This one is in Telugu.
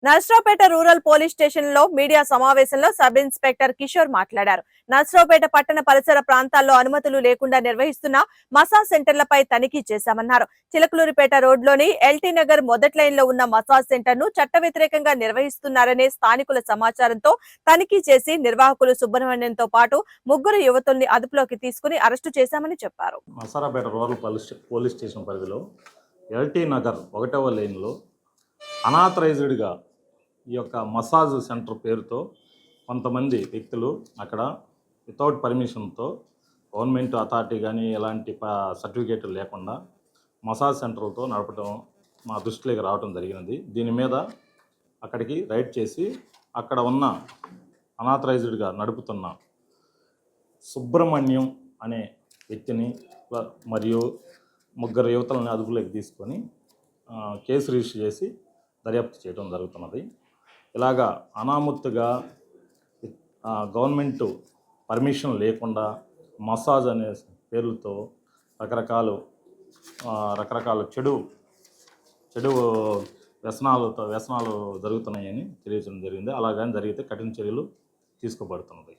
నర్సరావుపేట రూరల్ పోలీస్ స్టేషన్ లో మీడియా సమావేశంలో సబ్ ఇన్స్పెక్టర్ కిషోర్ మాట్లాడారు. నర్సరావుపేట పట్టణ పరిసర ప్రాంతాల్లో అనుమతులు లేకుండా నిర్వహిస్తున్న మసాజ్ సెంటర్లపై తనిఖీ చేశామన్నారు. చిలకలూరిపేట రోడ్లోని ఎల్టీ నగర్ మొదటి లైన్ లో ఉన్న మసాజ్ సెంటర్ ను చట్ట వ్యతిరేకంగా నిర్వహిస్తున్నారనే స్థానికుల సమాచారంతో తనిఖీ చేసి నిర్వాహకులు సుబ్రహ్మణ్యంతో పాటు ముగ్గురు యువతుల్ని అదుపులోకి తీసుకుని అరెస్టు చేశామని చెప్పారు. నర్సరావుపేట రూరల్ పోలీస్ స్టేషన్ పరిధిలో ఎల్టీ నగర్ 1వ లైన్లో అనాథరైజ్డ్గా ఈ యొక్క మసాజ్ సెంటర్ పేరుతో కొంతమంది వ్యక్తులు అక్కడ వితౌట్ పర్మిషన్తో గవర్నమెంట్ అథారిటీ కానీ ఎలాంటి సర్టిఫికేట్లు లేకుండా మసాజ్ సెంటర్లతో నడపడం మా దృష్టిలోకి రావడం జరిగినది. దీని మీద అక్కడికి రైడ్ చేసి అక్కడ ఉన్న అనాథరైజ్డ్గా నడుపుతున్న సుబ్రహ్మణ్యం అనే వ్యక్తిని మరియు ముగ్గురు యువతలని అదుపులోకి తీసుకొని కేసు రిజిస్టర్ చేసి దర్యాప్తు చేయడం జరుగుతున్నది. ఇలాగా అనామత్తుగా గవర్నమెంట్ పర్మిషన్ లేకుండా మసాజ్ అనే పేర్లతో రకరకాల చెడు వ్యసనాలు జరుగుతున్నాయని తెలియజేయడం జరిగింది. అలాగని జరిగితే కఠిన చర్యలు తీసుకోబడుతున్నది.